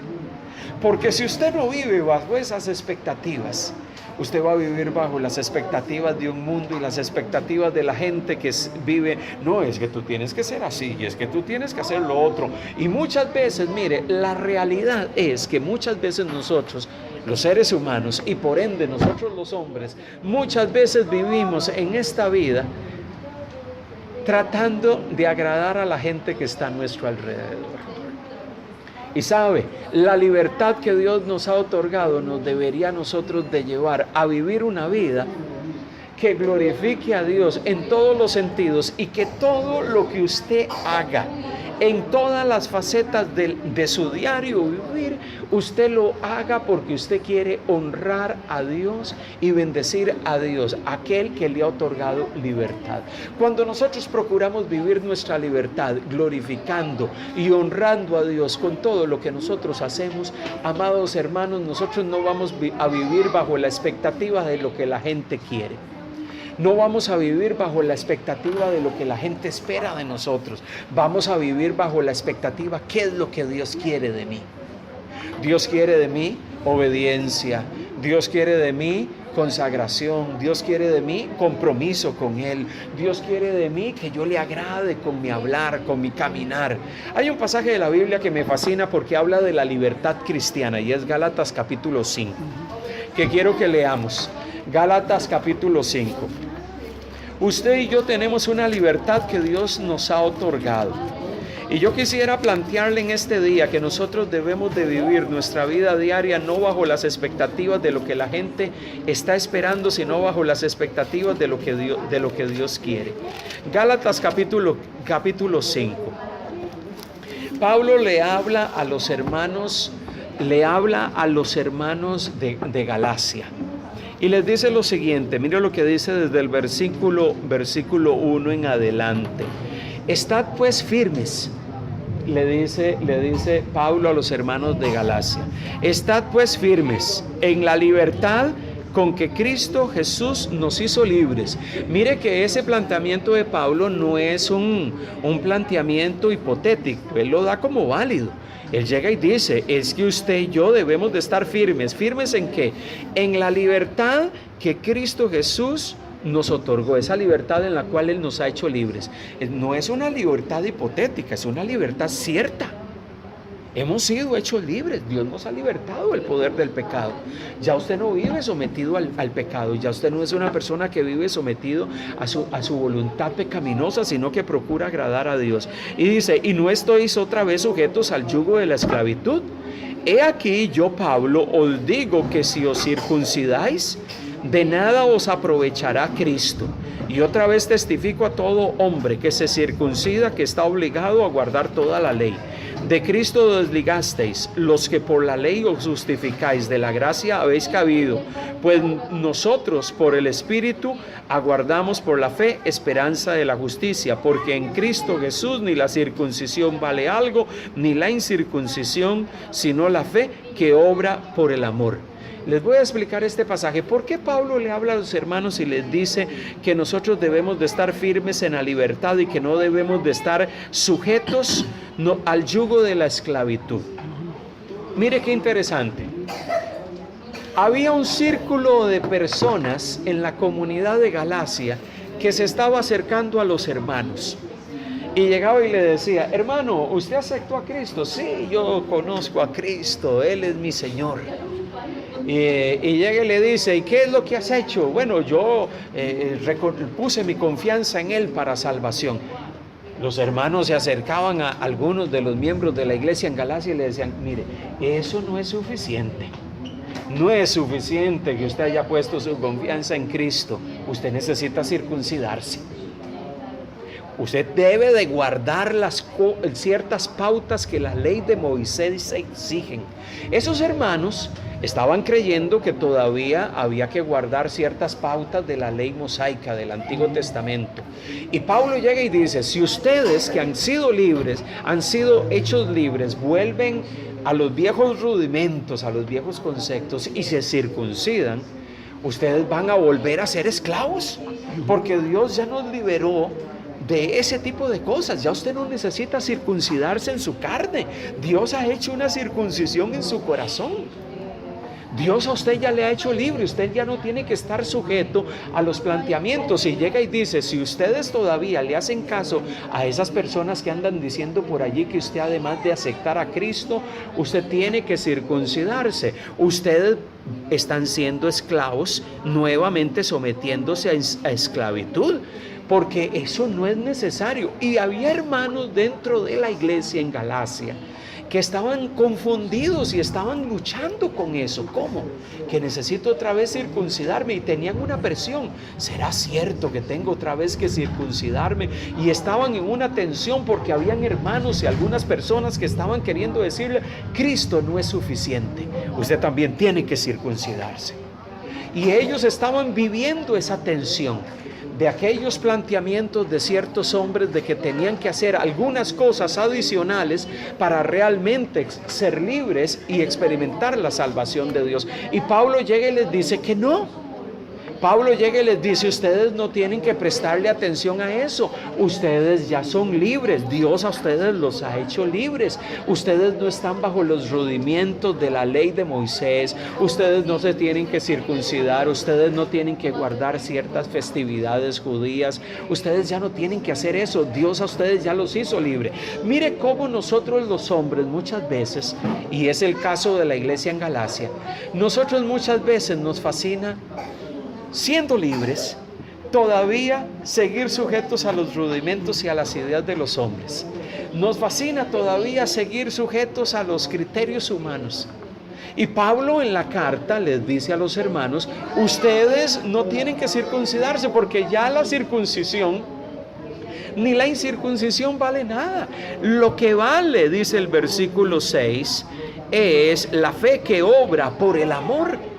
Porque si usted no vive bajo esas expectativas, usted va a vivir bajo las expectativas de un mundo y las expectativas de la gente que vive, no, es que tú tienes que ser así, y es que tú tienes que hacer lo otro. Y muchas veces, mire, la realidad es que muchas veces nosotros, los seres humanos, y por ende nosotros los hombres, muchas veces vivimos en esta vida tratando de agradar a la gente que está a nuestro alrededor. Y sabe, la libertad que Dios nos ha otorgado nos debería a nosotros de llevar a vivir una vida que glorifique a Dios en todos los sentidos y que todo lo que usted haga en todas las facetas de su diario vivir, usted lo haga porque usted quiere honrar a Dios y bendecir a Dios, aquel que le ha otorgado libertad. Cuando nosotros procuramos vivir nuestra libertad glorificando y honrando a Dios con todo lo que nosotros hacemos, amados hermanos, nosotros no vamos a vivir bajo la expectativa de lo que la gente quiere. No vamos a vivir bajo la expectativa de lo que la gente espera de nosotros. Vamos a vivir bajo la expectativa, ¿qué es lo que Dios quiere de mí? Dios quiere de mí obediencia. Dios quiere de mí consagración. Dios quiere de mí compromiso con Él. Dios quiere de mí que yo le agrade con mi hablar, con mi caminar. Hay un pasaje de la Biblia que me fascina porque habla de la libertad cristiana y es Gálatas capítulo 5, que quiero que leamos. Gálatas capítulo 5. Usted y yo tenemos una libertad que Dios nos ha otorgado. Y yo quisiera plantearle en este día que nosotros debemos de vivir nuestra vida diaria no bajo las expectativas de lo que la gente está esperando, sino bajo las expectativas de lo que Dios quiere. Gálatas capítulo 5. Pablo le habla a los hermanos de Galacia. Y les dice lo siguiente, mire lo que dice desde el versículo 1 en adelante. Estad pues firmes, le dice Pablo a los hermanos de Galacia. Estad pues firmes en la libertad con que Cristo Jesús nos hizo libres. Mire que ese planteamiento de Pablo no es un planteamiento hipotético, él lo da como válido. Él llega y dice, es que usted y yo debemos de estar firmes. ¿Firmes en qué? En la libertad que Cristo Jesús nos otorgó, esa libertad en la cual Él nos ha hecho libres. No es una libertad hipotética, es una libertad cierta. Hemos sido hechos libres. Dios nos ha libertado del poder del pecado. Ya usted no vive sometido al pecado. Ya usted no es una persona que vive sometido a su voluntad pecaminosa, sino que procura agradar a Dios. Y dice, y no estéis otra vez sujetos al yugo de la esclavitud. He aquí yo, Pablo, os digo que si os circuncidáis, de nada os aprovechará Cristo. Y otra vez testifico a todo hombre que se circuncida, que está obligado a guardar toda la ley. De Cristo desligasteis, los que por la ley os justificáis, de la gracia habéis cabido, pues nosotros por el Espíritu aguardamos por la fe esperanza de la justicia, porque en Cristo Jesús ni la circuncisión vale algo, ni la incircuncisión, sino la fe que obra por el amor. Les voy a explicar este pasaje. ¿Por qué Pablo le habla a los hermanos y les dice que nosotros debemos de estar firmes en la libertad y que no debemos de estar sujetos al yugo de la esclavitud? Mire qué interesante. Había un círculo de personas en la comunidad de Galacia que se estaba acercando a los hermanos. Y llegaba y le decía, hermano, ¿usted aceptó a Cristo? Sí, yo conozco a Cristo, Él es mi Señor. Y llega y le dice, ¿y qué es lo que has hecho? Bueno, yo puse mi confianza en Él para salvación. Los hermanos se acercaban a algunos de los miembros de la iglesia en Galacia y le decían, mire, eso no es suficiente. No es suficiente que usted haya puesto su confianza en Cristo. Usted necesita circuncidarse. Usted debe de guardar ciertas pautas que la ley de Moisés exigen. Esos hermanos estaban creyendo que todavía había que guardar ciertas pautas de la ley mosaica del Antiguo Testamento. Y Pablo llega y dice, si ustedes que han sido libres, han sido hechos libres, vuelven a los viejos rudimentos, a los viejos conceptos y se circuncidan, ustedes van a volver a ser esclavos, porque Dios ya nos liberó de ese tipo de cosas. Ya usted no necesita circuncidarse en su carne. Dios ha hecho una circuncisión en su corazón. Dios a usted ya le ha hecho libre. Usted ya no tiene que estar sujeto a los planteamientos. Y llega y dice, si ustedes todavía le hacen caso a esas personas que andan diciendo por allí que usted, además de aceptar a Cristo, usted tiene que circuncidarse, ustedes están siendo esclavos, nuevamente sometiéndose a esclavitud, porque eso no es necesario. Y había hermanos dentro de la iglesia en Galacia que estaban confundidos y estaban luchando con eso. ¿Cómo? Que necesito otra vez circuncidarme, y tenían una presión. ¿Será cierto que tengo otra vez que circuncidarme? Y estaban en una tensión porque habían hermanos y algunas personas que estaban queriendo decirle, Cristo no es suficiente, usted también tiene que circuncidarse. Y ellos estaban viviendo esa tensión de aquellos planteamientos de ciertos hombres de que tenían que hacer algunas cosas adicionales para realmente ser libres y experimentar la salvación de Dios. Y Pablo llega y les dice que no. Pablo llega y les dice, ustedes no tienen que prestarle atención a eso. Ustedes ya son libres. Dios a ustedes los ha hecho libres. Ustedes no están bajo los rudimientos de la ley de Moisés. Ustedes no se tienen que circuncidar. Ustedes no tienen que guardar ciertas festividades judías. Ustedes ya no tienen que hacer eso. Dios a ustedes ya los hizo libre. Mire cómo nosotros los hombres muchas veces, y es el caso de la iglesia en Galacia, nosotros muchas veces nos fascina, siendo libres, todavía seguir sujetos a los rudimentos y a las ideas de los hombres. Nos fascina todavía seguir sujetos a los criterios humanos. Y Pablo en la carta les dice a los hermanos, ustedes no tienen que circuncidarse, porque ya la circuncisión ni la incircuncisión vale nada. Lo que vale, dice el versículo 6, es la fe que obra por el amor.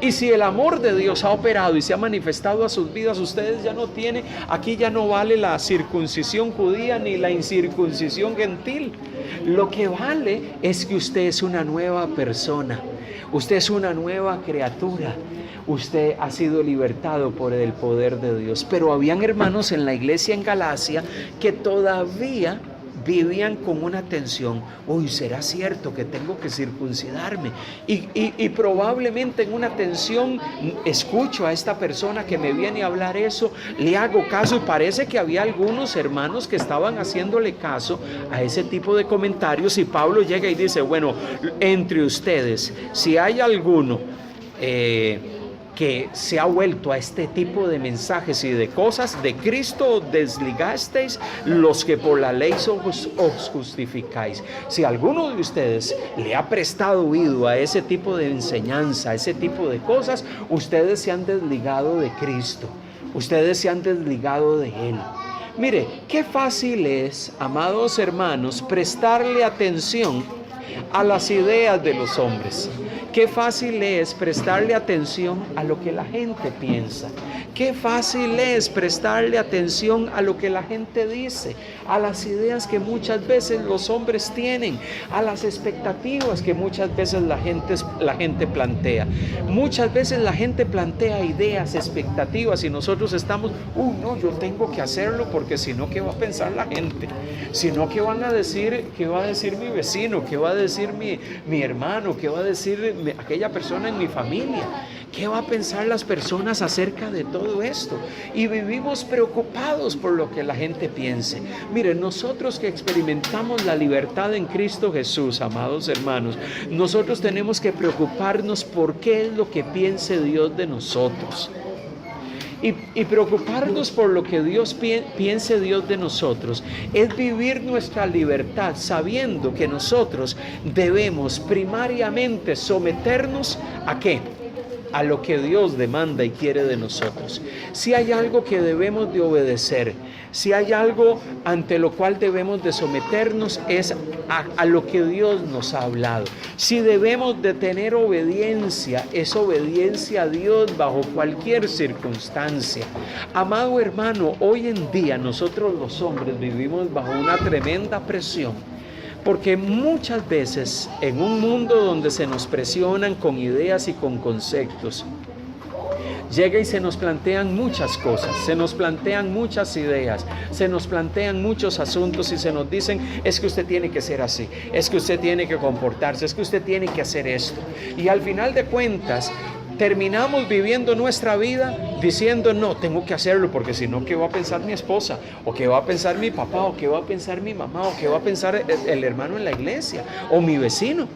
Y si el amor de Dios ha operado y se ha manifestado a sus vidas, ustedes ya no tienen, aquí ya no vale la circuncisión judía ni la incircuncisión gentil. Lo que vale es que usted es una nueva persona, usted es una nueva criatura, usted ha sido libertado por el poder de Dios. Pero habían hermanos en la iglesia en Galacia que todavía vivían con una tensión. Uy, ¿será cierto que tengo que circuncidarme? Y probablemente en una tensión escucho a esta persona que me viene a hablar eso, le hago caso, y parece que había algunos hermanos que estaban haciéndole caso a ese tipo de comentarios, y Pablo llega y dice, bueno, entre ustedes, si hay alguno que se ha vuelto a este tipo de mensajes y de cosas, de Cristo desligasteis los que por la ley os justificáis. Si alguno de ustedes le ha prestado oído a ese tipo de enseñanza, a ese tipo de cosas, ustedes se han desligado de Cristo, ustedes se han desligado de Él. Mire, qué fácil es, amados hermanos, prestarle atención a las ideas de los hombres. Qué fácil es prestarle atención a lo que la gente piensa. Qué fácil es prestarle atención a lo que la gente dice, a las ideas que muchas veces los hombres tienen, a las expectativas que muchas veces la gente plantea. Muchas veces la gente plantea ideas, expectativas, y nosotros estamos, no, yo tengo que hacerlo porque si no, ¿qué va a pensar la gente? Si no, ¿qué van a decir? ¿Qué va a decir mi vecino? ¿Qué va a decir mi hermano? ¿Qué va a decir aquella persona en mi familia? ¿Qué va a pensar las personas acerca de todo esto? Y vivimos preocupados por lo que la gente piense. Miren, nosotros que experimentamos la libertad en Cristo Jesús, amados hermanos, nosotros tenemos que preocuparnos por qué es lo que piense Dios de nosotros. Y preocuparnos por lo que Dios piense Dios de nosotros es vivir nuestra libertad sabiendo que nosotros debemos primariamente someternos ¿a qué? A lo que Dios demanda y quiere de nosotros. Si hay algo que debemos de obedecer, si hay algo ante lo cual debemos de someternos, es a lo que Dios nos ha hablado. Si debemos de tener obediencia, es obediencia a Dios bajo cualquier circunstancia. Amado hermano, hoy en día nosotros los hombres vivimos bajo una tremenda presión. Porque muchas veces en un mundo donde se nos presionan con ideas y con conceptos, llega y se nos plantean muchas cosas, se nos plantean muchas ideas, se nos plantean muchos asuntos y se nos dicen, es que usted tiene que ser así, es que usted tiene que comportarse, es que usted tiene que hacer esto. Y al final de cuentas, terminamos viviendo nuestra vida diciendo, no, tengo que hacerlo porque si no, ¿qué va a pensar mi esposa? ¿O qué va a pensar mi papá? ¿O qué va a pensar mi mamá? ¿O qué va a pensar el hermano en la iglesia? ¿O mi vecino?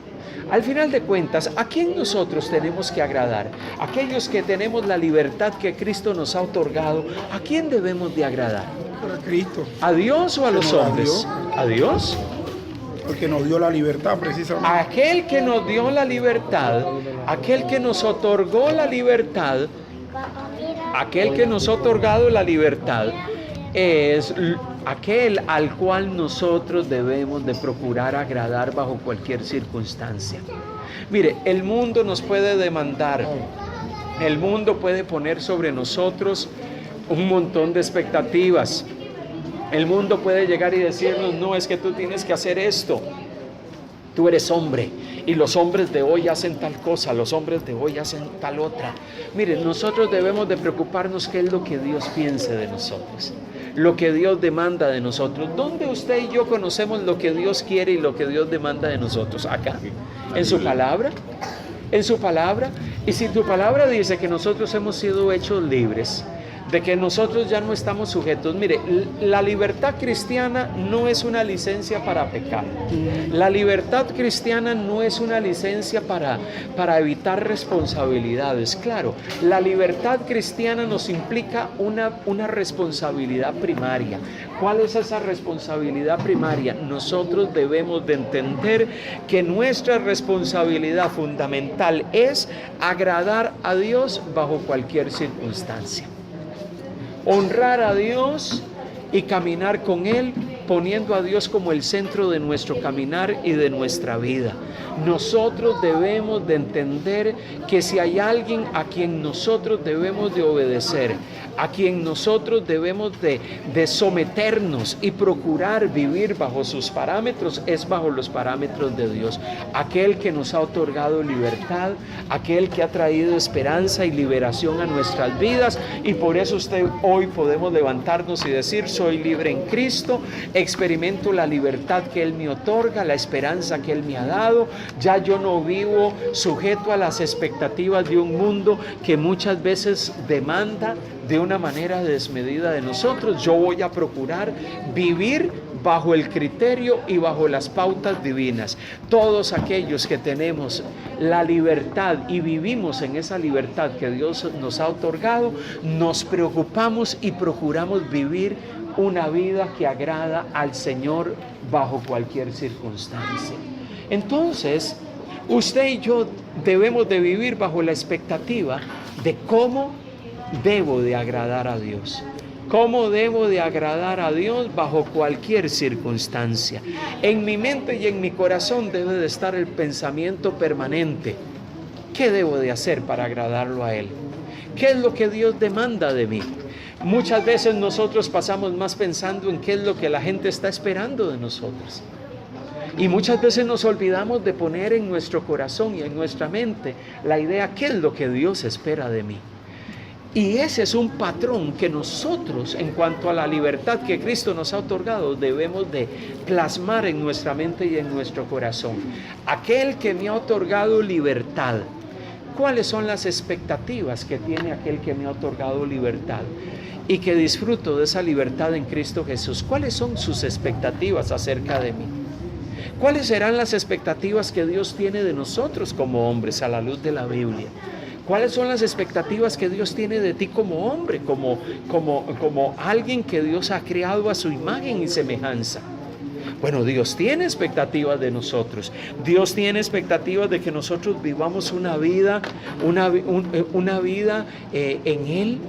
Al final de cuentas, ¿a quién nosotros tenemos que agradar? Aquellos que tenemos la libertad que Cristo nos ha otorgado, ¿a quién debemos de agradar? A Cristo. ¿A Dios o a los hombres? ¿A Dios? Porque nos dio la libertad precisamente. Aquel que nos dio la libertad, aquel que nos otorgó la libertad, aquel que nos ha otorgado la libertad, es aquel al cual nosotros debemos de procurar agradar bajo cualquier circunstancia. Mire, el mundo nos puede demandar, el mundo puede poner sobre nosotros un montón de expectativas. El mundo puede llegar y decirnos, no, es que tú tienes que hacer esto. Tú eres hombre y los hombres de hoy hacen tal cosa, los hombres de hoy hacen tal otra. Miren, nosotros debemos de preocuparnos qué es lo que Dios piense de nosotros, lo que Dios demanda de nosotros. ¿Dónde usted y yo conocemos lo que Dios quiere y lo que Dios demanda de nosotros? Acá, en su palabra. En su palabra. Y si tu palabra dice que nosotros hemos sido hechos libres, de que nosotros ya no estamos sujetos. Mire, la libertad cristiana no es una licencia para pecar. La libertad cristiana no es una licencia para evitar responsabilidades. Claro, la libertad cristiana nos implica una responsabilidad primaria. ¿Cuál es esa responsabilidad primaria? Nosotros debemos de entender que nuestra responsabilidad fundamental es agradar a Dios bajo cualquier circunstancia. Honrar a Dios y caminar con Él, poniendo a Dios como el centro de nuestro caminar y de nuestra vida. Nosotros debemos de entender que si hay alguien a quien nosotros debemos de obedecer, a quien nosotros debemos de someternos y procurar vivir bajo sus parámetros, es bajo los parámetros de Dios. Aquel que nos ha otorgado libertad, aquel que ha traído esperanza y liberación a nuestras vidas, y por eso hoy podemos levantarnos y decir: soy libre en Cristo, experimento la libertad que Él me otorga, la esperanza que Él me ha dado. Ya yo no vivo sujeto a las expectativas de un mundo que muchas veces demanda de una manera desmedida de nosotros. Yo voy a procurar vivir bajo el criterio y bajo las pautas divinas. Todos aquellos que tenemos la libertad y vivimos en esa libertad que Dios nos ha otorgado, nos preocupamos y procuramos vivir una vida que agrada al Señor bajo cualquier circunstancia. Entonces, usted y yo debemos de vivir bajo la expectativa de cómo debo de agradar a Dios. ¿Cómo debo de agradar a Dios bajo cualquier circunstancia? En mi mente y en mi corazón debe de estar el pensamiento permanente: ¿qué debo de hacer para agradarlo a Él? ¿Qué es lo que Dios demanda de mí? Muchas veces nosotros pasamos más pensando en qué es lo que la gente está esperando de nosotros. Y muchas veces nos olvidamos de poner en nuestro corazón y en nuestra mente la idea: ¿qué es lo que Dios espera de mí? Y ese es un patrón que nosotros, en cuanto a la libertad que Cristo nos ha otorgado, debemos de plasmar en nuestra mente y en nuestro corazón. Aquel que me ha otorgado libertad, ¿cuáles son las expectativas que tiene aquel que me ha otorgado libertad? Y que disfruto de esa libertad en Cristo Jesús. ¿Cuáles son sus expectativas acerca de mí? ¿Cuáles serán las expectativas que Dios tiene de nosotros como hombres a la luz de la Biblia? ¿Cuáles son las expectativas que Dios tiene de ti como hombre, como alguien que Dios ha creado a su imagen y semejanza? Bueno, Dios tiene expectativas de nosotros. Dios tiene expectativas de que nosotros vivamos una vida en Él,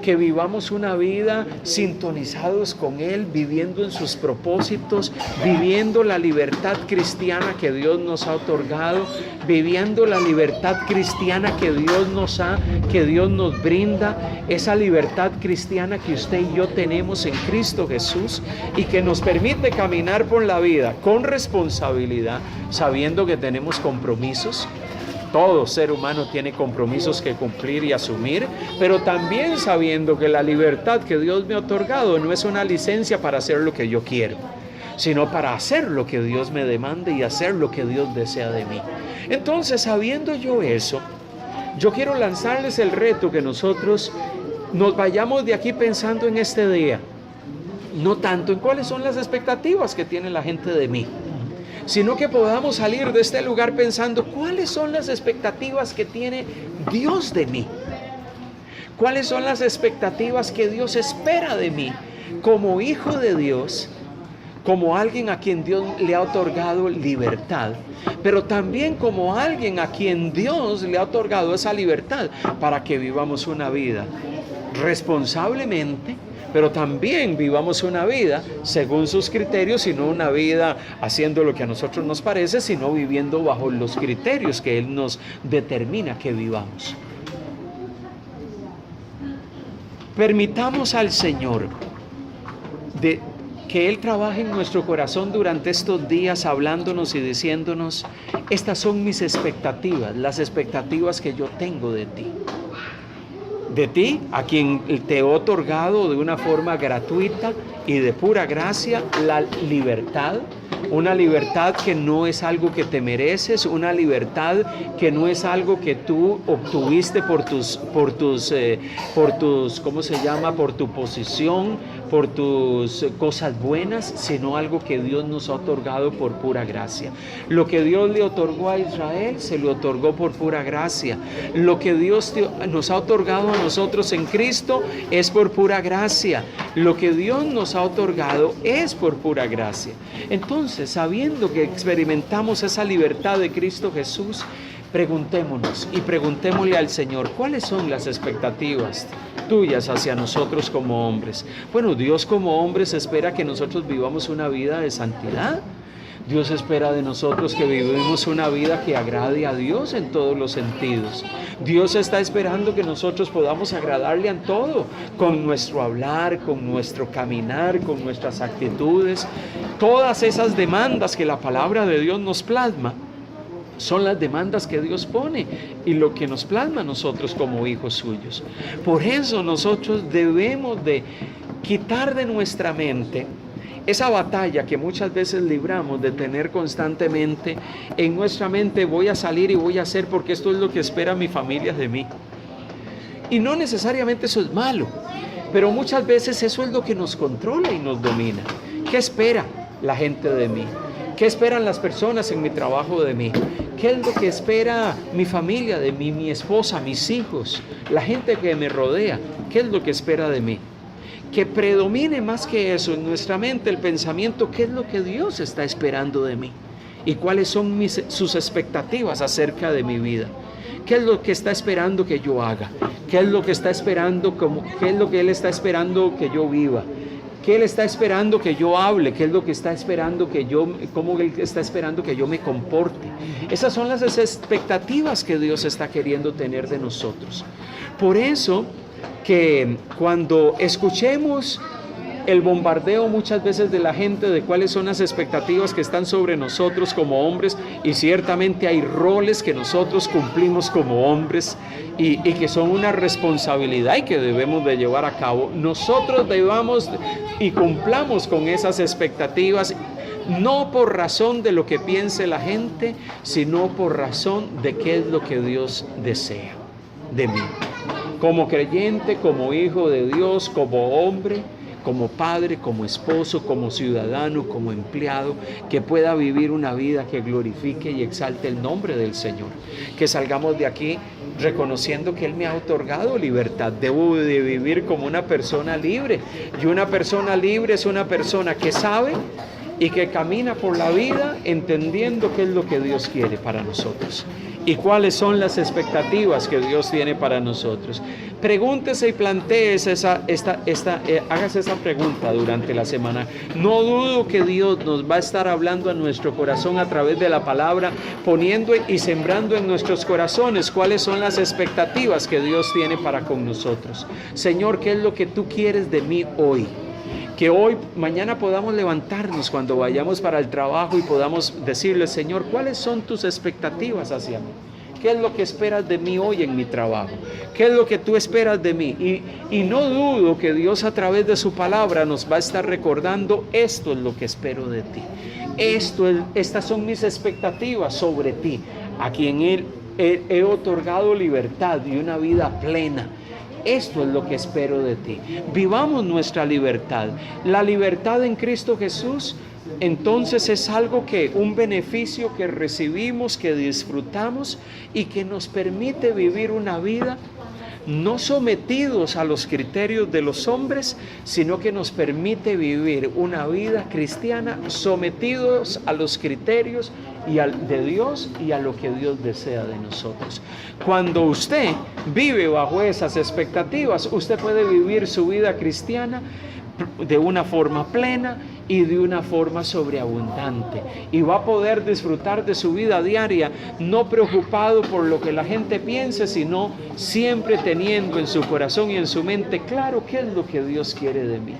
que vivamos una vida sintonizados con Él, viviendo en sus propósitos, viviendo la libertad cristiana que Dios nos ha otorgado, viviendo la libertad cristiana que Dios nos brinda, esa libertad cristiana que usted y yo tenemos en Cristo Jesús y que nos permite caminar por la vida con responsabilidad, sabiendo que tenemos compromisos. Todo ser humano tiene compromisos que cumplir y asumir, pero también sabiendo que la libertad que Dios me ha otorgado no es una licencia para hacer lo que yo quiero, sino para hacer lo que Dios me demande y hacer lo que Dios desea de mí. Entonces, sabiendo yo eso, yo quiero lanzarles el reto que nosotros nos vayamos de aquí pensando en este día, no tanto en cuáles son las expectativas que tiene la gente de mí, sino que podamos salir de este lugar pensando cuáles son las expectativas que tiene Dios de mí, cuáles son las expectativas que Dios espera de mí como hijo de Dios, como alguien a quien Dios le ha otorgado libertad, pero también como alguien a quien Dios le ha otorgado esa libertad para que vivamos una vida responsablemente, pero también vivamos una vida según sus criterios, y no una vida haciendo lo que a nosotros nos parece, sino viviendo bajo los criterios que Él nos determina que vivamos. Permitamos al Señor que Él trabaje en nuestro corazón durante estos días, hablándonos y diciéndonos: estas son mis expectativas, las expectativas que yo tengo de ti. De ti, a quien te he otorgado de una forma gratuita y de pura gracia la libertad, una libertad que no es algo que te mereces, una libertad que no es algo que tú obtuviste por tus, ¿cómo se llama? Por tu posición, por tus cosas buenas, sino algo que Dios nos ha otorgado por pura gracia. Lo que Dios le otorgó a Israel, se lo otorgó por pura gracia. Lo que Dios nos ha otorgado a nosotros en Cristo es por pura gracia. Lo que Dios nos ha otorgado es por pura gracia. Entonces, sabiendo que experimentamos esa libertad de Cristo Jesús, preguntémonos y preguntémosle al Señor: ¿cuáles son las expectativas tuyas hacia nosotros como hombres? Bueno, Dios como hombres espera que nosotros vivamos una vida de santidad. Dios espera de nosotros que vivimos una vida que agrade a Dios en todos los sentidos. Dios está esperando que nosotros podamos agradarle en todo, con nuestro hablar, con nuestro caminar, con nuestras actitudes. Todas esas demandas que la palabra de Dios nos plasma son las demandas que Dios pone y lo que nos plasma a nosotros como hijos suyos. Por eso nosotros debemos de quitar de nuestra mente esa batalla que muchas veces libramos de tener constantemente en nuestra mente: voy a salir y voy a hacer porque esto es lo que espera mi familia de mí. Y no necesariamente eso es malo, pero muchas veces eso es lo que nos controla y nos domina. ¿Qué espera la gente de mí? ¿Qué esperan las personas en mi trabajo de mí? ¿Qué es lo que espera mi familia de mí, mi esposa, mis hijos, la gente que me rodea? ¿Qué es lo que espera de mí? Que predomine más que eso en nuestra mente el pensamiento: ¿qué es lo que Dios está esperando de mí? ¿Y cuáles son sus expectativas acerca de mi vida? ¿Qué es lo que está esperando que yo haga? ¿Qué es lo que está esperando, qué es lo que Él está esperando que yo viva? ¿Qué Él está esperando que yo hable? ¿Qué es lo que está esperando cómo Él está esperando que yo me comporte? Esas son las expectativas que Dios está queriendo tener de nosotros. Por eso que cuando escuchemos el bombardeo muchas veces de la gente de cuáles son las expectativas que están sobre nosotros como hombres, y ciertamente hay roles que nosotros cumplimos como hombres y que son una responsabilidad y que debemos de llevar a cabo, nosotros debamos y cumplamos con esas expectativas, no por razón de lo que piense la gente, sino por razón de qué es lo que Dios desea de mí. Como creyente, como hijo de Dios, como hombre, como padre, como esposo, como ciudadano, como empleado, que pueda vivir una vida que glorifique y exalte el nombre del Señor. Que salgamos de aquí reconociendo que Él me ha otorgado libertad. Debo de vivir como una persona libre. Y una persona libre es una persona que sabe y que camina por la vida entendiendo qué es lo que Dios quiere para nosotros y cuáles son las expectativas que Dios tiene para nosotros. Pregúntese y planteese hágase esa pregunta durante la semana. No dudo que Dios nos va a estar hablando a nuestro corazón a través de la palabra, poniendo y sembrando en nuestros corazones cuáles son las expectativas que Dios tiene para con nosotros. Señor, ¿qué es lo que tú quieres de mí hoy? Que hoy, mañana podamos levantarnos cuando vayamos para el trabajo y podamos decirle: Señor, ¿cuáles son tus expectativas hacia mí? ¿Qué es lo que esperas de mí hoy en mi trabajo? ¿Qué es lo que tú esperas de mí? Y no dudo que Dios a través de su palabra nos va a estar recordando: esto es lo que espero de ti. Estas son mis expectativas sobre ti, a quien he otorgado libertad y una vida plena. Esto es lo que espero de ti. Vivamos nuestra libertad. La libertad en Cristo Jesús, entonces, es un beneficio que recibimos, que disfrutamos y que nos permite vivir una vida no sometidos a los criterios de los hombres, sino que nos permite vivir una vida cristiana sometidos a los criterios de Dios y a lo que Dios desea de nosotros. Cuando usted vive bajo esas expectativas, usted puede vivir su vida cristiana de una forma plena y de una forma sobreabundante, y va a poder disfrutar de su vida diaria no preocupado por lo que la gente piense, sino siempre teniendo en su corazón y en su mente claro qué es lo que Dios quiere de mí,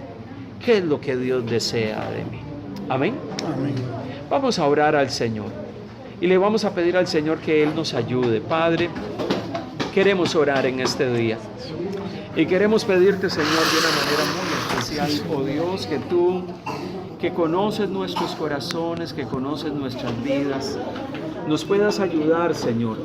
qué es lo que Dios desea de mí. Amén. Amén. Vamos a orar al Señor y le vamos a pedir al Señor que Él nos ayude. Padre, queremos orar en este día y queremos pedirte, Señor, de una manera muy especial, oh Dios, que tú, que conoces nuestros corazones, que conoces nuestras vidas, nos puedas ayudar, Señor,